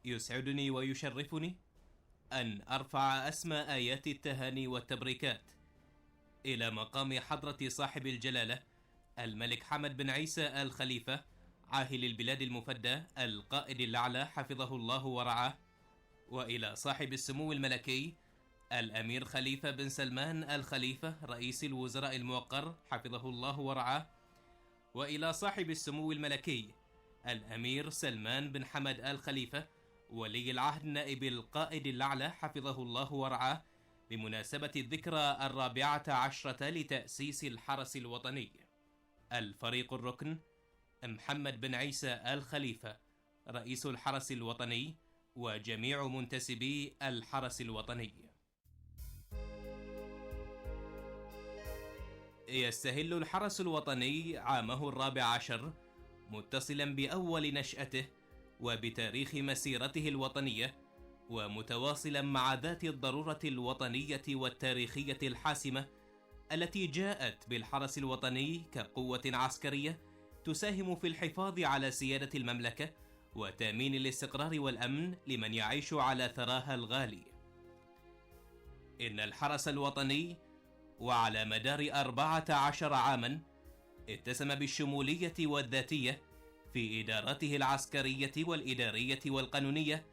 يسعدني ويشرفني أن أرفع أسمى آيات التهاني والتبريكات إلى مقام حضرة صاحب الجلالة الملك حمد بن عيسى آل خليفة عاهل البلاد المفدى القائد الأعلى حفظه الله ورعاه، وإلى صاحب السمو الملكي الأمير خليفة بن سلمان آل خليفة رئيس الوزراء الموقر حفظه الله ورعاه، وإلى صاحب السمو الملكي الأمير سلمان بن حمد آل خليفة ولي العهد نائب القائد الأعلى حفظه الله ورعاه، بمناسبة الذكرى 14 لتأسيس الحرس الوطني. الفريق الركن محمد بن عيسى آل خليفة رئيس الحرس الوطني وجميع منتسبي الحرس الوطني. يستهل الحرس الوطني عامه 14 متصلا بأول نشأته وبتاريخ مسيرته الوطنية، ومتواصلا مع ذات الضرورة الوطنية والتاريخية الحاسمة التي جاءت بالحرس الوطني كقوة عسكرية تساهم في الحفاظ على سيادة المملكة وتأمين الاستقرار والأمن لمن يعيش على ثراها الغالي. إن الحرس الوطني وعلى مدار 14 عاما اتسم بالشمولية والذاتية في إدارته العسكرية والإدارية والقانونية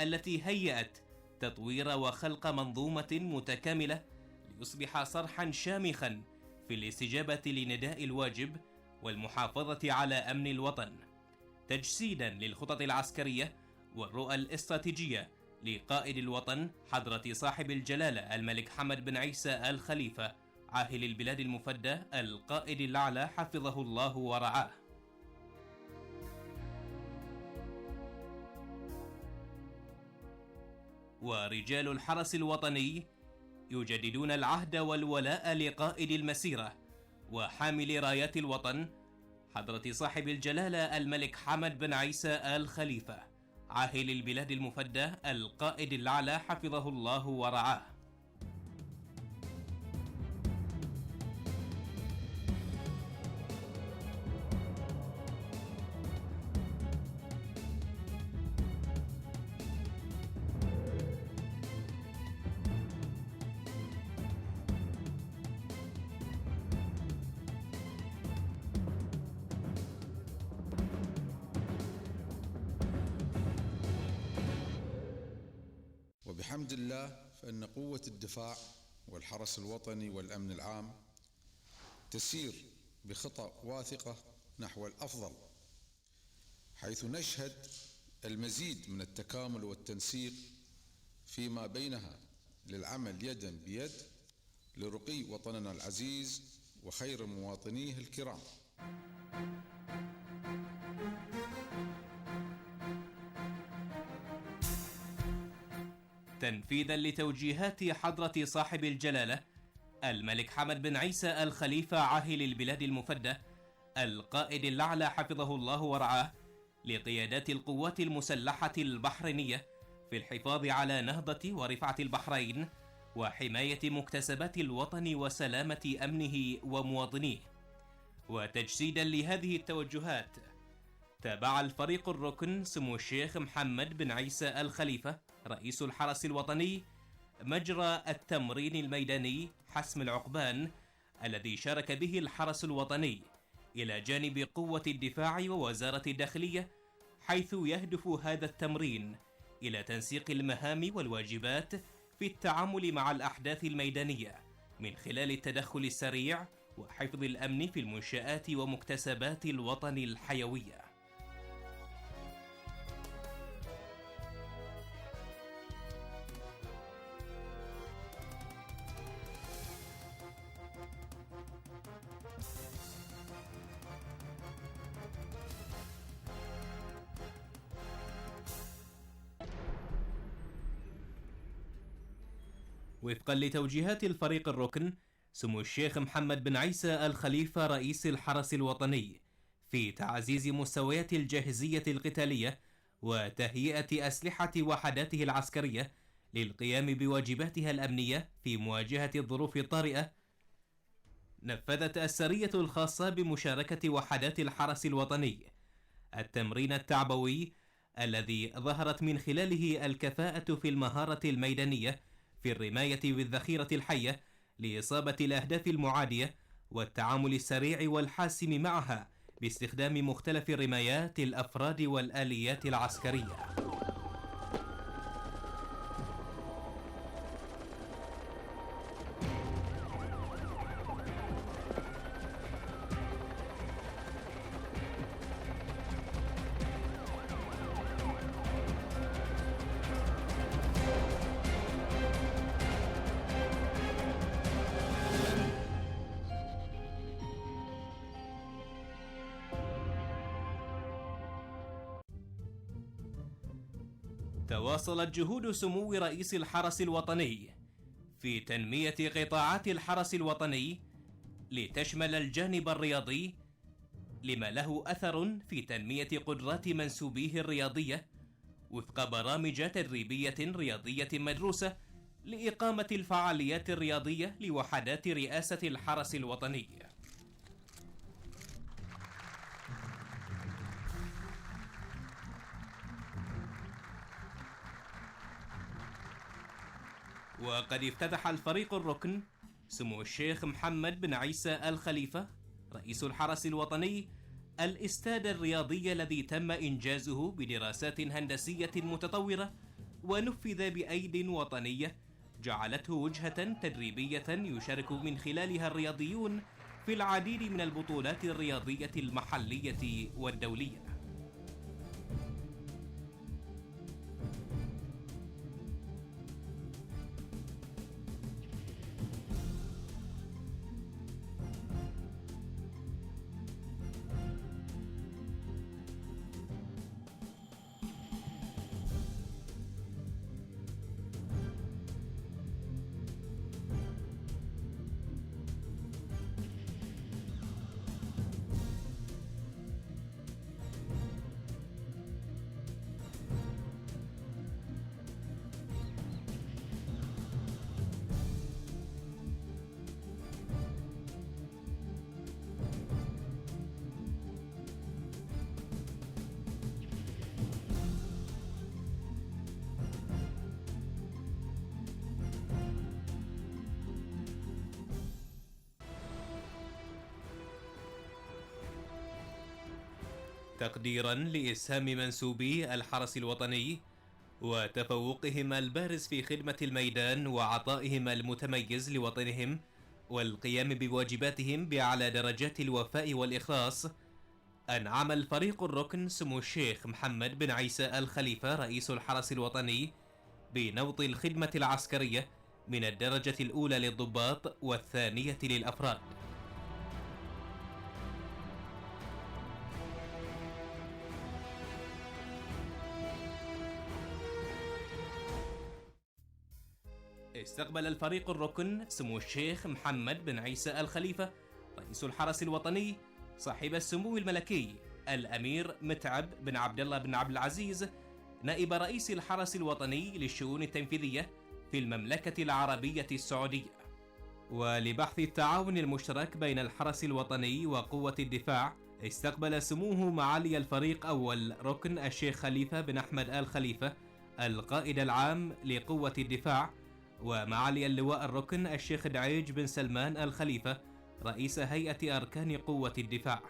التي هيأت تطوير وخلق منظومة متكاملة ليصبح صرحا شامخا في الاستجابة لنداء الواجب والمحافظة على أمن الوطن، تجسيدا للخطط العسكرية والرؤى الاستراتيجية لقائد الوطن حضرة صاحب الجلالة الملك حمد بن عيسى آل خليفة عاهل البلاد المفدى القائد الأعلى حفظه الله ورعاه. ورجال الحرس الوطني يجددون العهد والولاء لقائد المسيرة وحامل رايات الوطن حضرة صاحب الجلالة الملك حمد بن عيسى آل خليفة عاهل البلاد المفدى القائد الأعلى حفظه الله ورعاه. وبحمد الله فإن قوة الدفاع والحرس الوطني والأمن العام تسير بخطى واثقة نحو الأفضل، حيث نشهد المزيد من التكامل والتنسيق فيما بينها للعمل يدا بيد لرقي وطننا العزيز وخير مواطنيه الكرام. تنفيذا لتوجيهات حضرة صاحب الجلالة الملك حمد بن عيسى آل خليفة عاهل البلاد المفدى القائد الأعلى حفظه الله ورعاه لقيادات القوات المسلحة البحرينية في الحفاظ على نهضة ورفعة البحرين وحماية مكتسبات الوطن وسلامة أمنه ومواطنيه. وتجسيدا لهذه التوجهات تابع الفريق الركن سمو الشيخ محمد بن عيسى آل خليفة رئيس الحرس الوطني مجرى التمرين الميداني حسم العقبان الذي شارك به الحرس الوطني إلى جانب قوة الدفاع ووزارة الداخلية، حيث يهدف هذا التمرين إلى تنسيق المهام والواجبات في التعامل مع الأحداث الميدانية من خلال التدخل السريع وحفظ الأمن في المنشآت ومكتسبات الوطن الحيوية. وفقا لتوجيهات الفريق الركن سمو الشيخ محمد بن عيسى آل خليفة رئيس الحرس الوطني في تعزيز مستويات الجاهزية القتالية وتهيئة أسلحة وحداته العسكرية للقيام بواجباتها الأمنية في مواجهة الظروف الطارئة، نفذت السرية الخاصة بمشاركة وحدات الحرس الوطني التمرين التعبوي الذي ظهرت من خلاله الكفاءة في المهارة الميدانية في الرماية بالذخيرة الحية لإصابة الأهداف المعادية، والتعامل السريع والحاسم معها باستخدام مختلف رمايات الأفراد والآليات العسكرية. تواصلت جهود سمو رئيس الحرس الوطني في تنمية قطاعات الحرس الوطني لتشمل الجانب الرياضي، لما له أثر في تنمية قدرات منسوبيه الرياضية وفق برامج تدريبية رياضية مدروسة لإقامة الفعاليات الرياضية لوحدات رئاسة الحرس الوطني. وقد افتتح الفريق الركن سمو الشيخ محمد بن عيسى الخليفة رئيس الحرس الوطني الاستاد الرياضي الذي تم إنجازه بدراسات هندسية متطورة ونفذ بأيد وطنية جعلته وجهة تدريبية يشارك من خلالها الرياضيون في العديد من البطولات الرياضية المحلية والدولية. تقديرا لإسهام منسوبي الحرس الوطني وتفوقهم البارز في خدمة الميدان وعطائهم المتميز لوطنهم والقيام بواجباتهم بأعلى درجات الوفاء والإخلاص، أنعم الفريق الركن سمو الشيخ محمد بن عيسى الخليفة رئيس الحرس الوطني بنوط الخدمة العسكرية من الدرجة الأولى للضباط والثانية للأفراد. استقبل الفريق الركن سمو الشيخ محمد بن عيسى الخليفة رئيس الحرس الوطني صاحب السمو الملكي الأمير متعب بن عبد الله بن عبد العزيز نائب رئيس الحرس الوطني للشؤون التنفيذية في المملكة العربية السعودية. ولبحث التعاون المشترك بين الحرس الوطني وقوة الدفاع، استقبل سموه معالي الفريق أول ركن الشيخ خليفة بن أحمد الخليفة القائد العام لقوة الدفاع، ومعالي اللواء الركن الشيخ دعيج بن سلمان الخليفة رئيس هيئة أركان قوة الدفاع.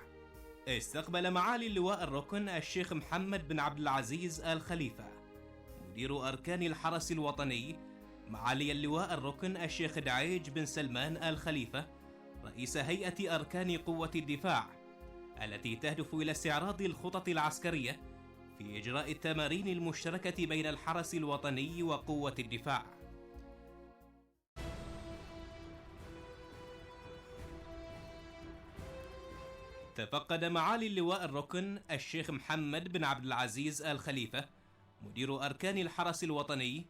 استقبل معالي اللواء الركن الشيخ محمد بن عبد العزيز الخليفة مدير أركان الحرس الوطني معالي اللواء الركن الشيخ دعيج بن سلمان الخليفة رئيس هيئة أركان قوة الدفاع، التي تهدف إلى استعراض الخطط العسكرية في إجراء التمارين المشتركة بين الحرس الوطني وقوة الدفاع. تفقد معالي اللواء الركن الشيخ محمد بن عبد العزيز الخليفة مدير أركان الحرس الوطني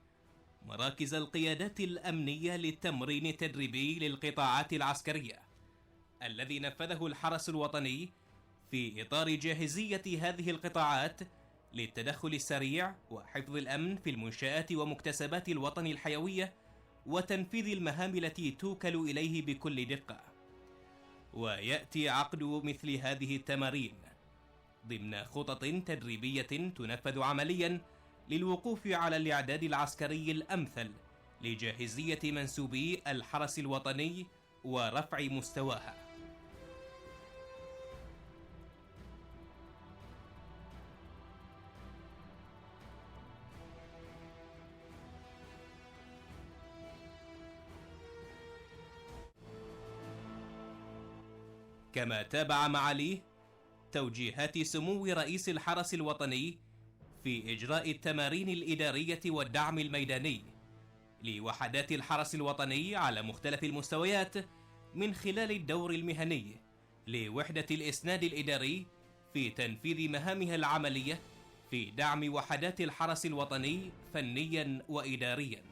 مراكز القيادات الأمنية للتمرين التدريبي للقطاعات العسكرية الذي نفذه الحرس الوطني في إطار جاهزية هذه القطاعات للتدخل السريع وحفظ الأمن في المنشآت ومكتسبات الوطن الحيوية وتنفيذ المهام التي توكل إليه بكل دقة. ويأتي عقد مثل هذه التمارين ضمن خطط تدريبية تنفذ عمليا للوقوف على الإعداد العسكري الأمثل لجاهزية منسوبي الحرس الوطني ورفع مستواها. كما تابع معاليه توجيهات سمو رئيس الحرس الوطني في إجراء التمارين الإدارية والدعم الميداني لوحدات الحرس الوطني على مختلف المستويات من خلال الدور المهني لوحدة الإسناد الإداري في تنفيذ مهامها العملية في دعم وحدات الحرس الوطني فنيا وإداريا.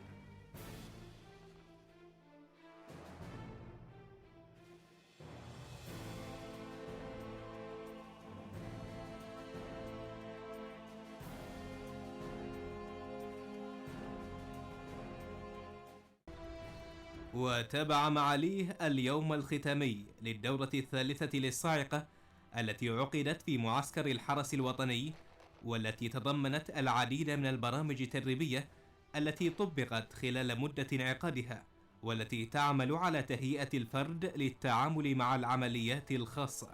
وتابع معاليه اليوم الختامي للدورة الثالثة للصاعقة التي عقدت في معسكر الحرس الوطني، والتي تضمنت العديد من البرامج التدريبية التي طبقت خلال مدة انعقادها، والتي تعمل على تهيئة الفرد للتعامل مع العمليات الخاصة.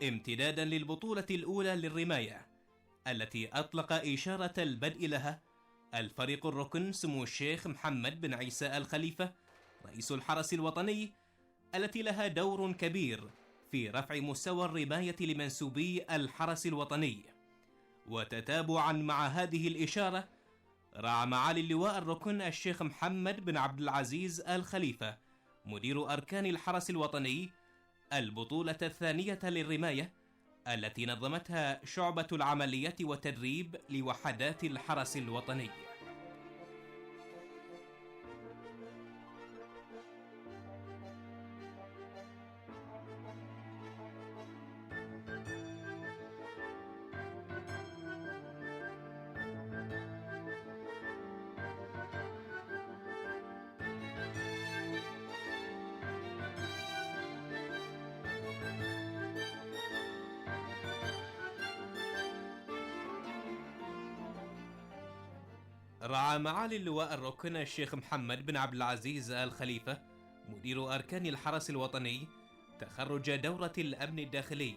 امتدادا للبطولة الأولى للرماية التي أطلق إشارة البدء لها الفريق الركن سمو الشيخ محمد بن عيسى الخليفة رئيس الحرس الوطني، التي لها دور كبير في رفع مستوى الرماية لمنسوبي الحرس الوطني. وتتابعا مع هذه الإشارة، راعى معالي اللواء الركن الشيخ محمد بن عبد العزيز الخليفة مدير أركان الحرس الوطني البطولة الثانية للرماية التي نظمتها شعبة العمليات والتدريب لوحدات الحرس الوطني. رعى معالي اللواء الركن الشيخ محمد بن عبد العزيز الخليفة مدير أركان الحرس الوطني تخرج دورة الأمن الداخلي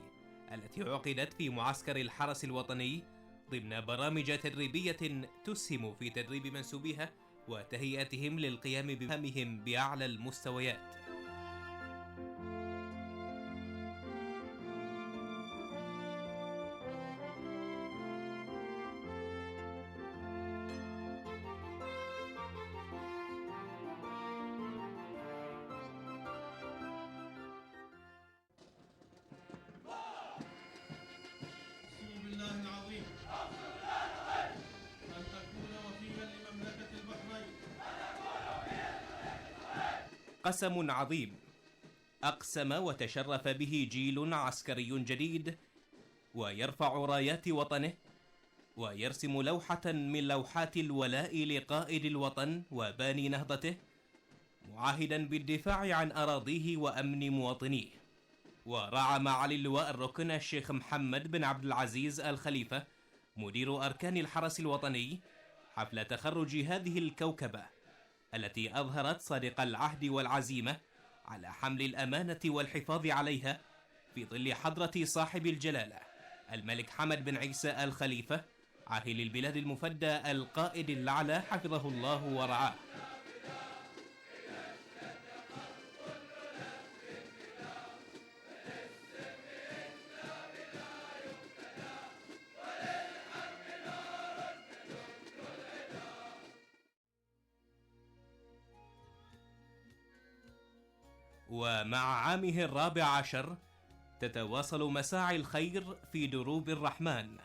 التي عقدت في معسكر الحرس الوطني ضمن برامج تدريبية تسهم في تدريب منسوبيها وتهيئتهم للقيام بمهامهم بأعلى المستويات. قسم عظيم أقسم وتشرف به جيل عسكري جديد، ويرفع رايات وطنه ويرسم لوحة من لوحات الولاء لقائد الوطن وباني نهضته، معاهدا بالدفاع عن أراضيه وأمن مواطنيه. ورعى معالي اللواء الركن الشيخ محمد بن عبد العزيز الخليفة مدير أركان الحرس الوطني حفل تخرج هذه الكوكبة التي أظهرت صادق العهد والعزيمة على حمل الأمانة والحفاظ عليها في ظل حضرة صاحب الجلالة الملك حمد بن عيسى الخليفة عاهل البلاد المفدى القائد الأعلى حفظه الله ورعاه. ومع عامه 14 تتواصل مساعي الخير في دروب الرحمن،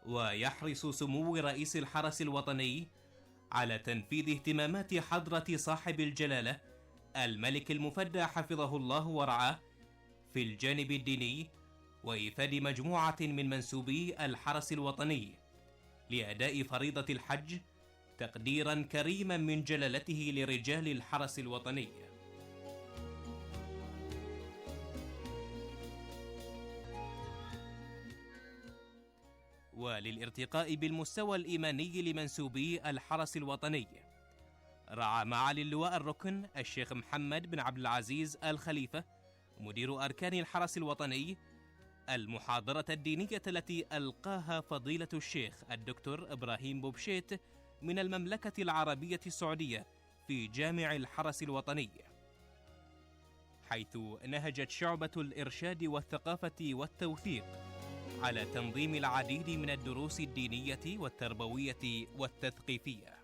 ويحرص سمو رئيس الحرس الوطني على تنفيذ اهتمامات حضرة صاحب الجلالة الملك المفدى حفظه الله ورعاه في الجانب الديني، وإيفاد مجموعة من منسوبي الحرس الوطني لأداء فريضة الحج تقديرا كريما من جلالته لرجال الحرس الوطني. وللارتقاء بالمستوى الإيماني لمنسوبي الحرس الوطني، رعى معالي اللواء الركن الشيخ محمد بن عبد العزيز الخليفة مدير أركان الحرس الوطني المحاضرة الدينية التي ألقاها فضيلة الشيخ الدكتور إبراهيم بوبشيت من المملكة العربية السعودية في جامع الحرس الوطني، حيث نهجت شعبة الإرشاد والثقافة والتوثيق على تنظيم العديد من الدروس الدينية والتربوية والتثقيفية.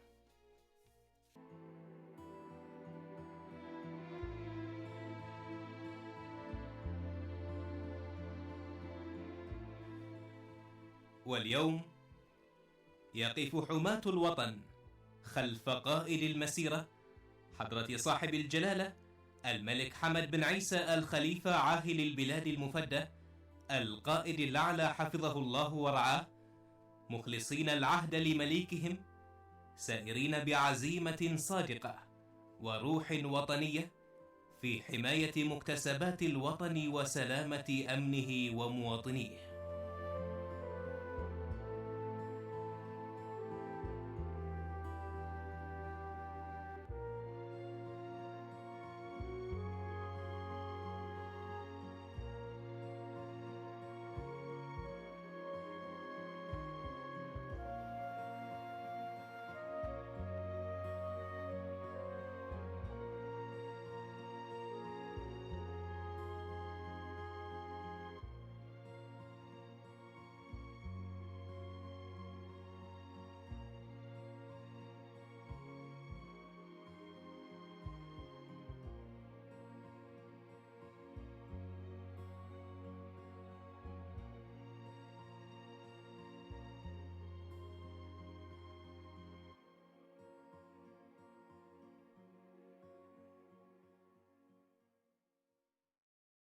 واليوم يقف حماة الوطن خلف قائد المسيرة حضرة صاحب الجلالة الملك حمد بن عيسى الخليفة عاهل البلاد المفدى القائد الأعلى حفظه الله ورعاه، مخلصين العهد لمليكهم، سائرين بعزيمة صادقة وروح وطنية في حماية مكتسبات الوطن وسلامة أمنه ومواطنيه.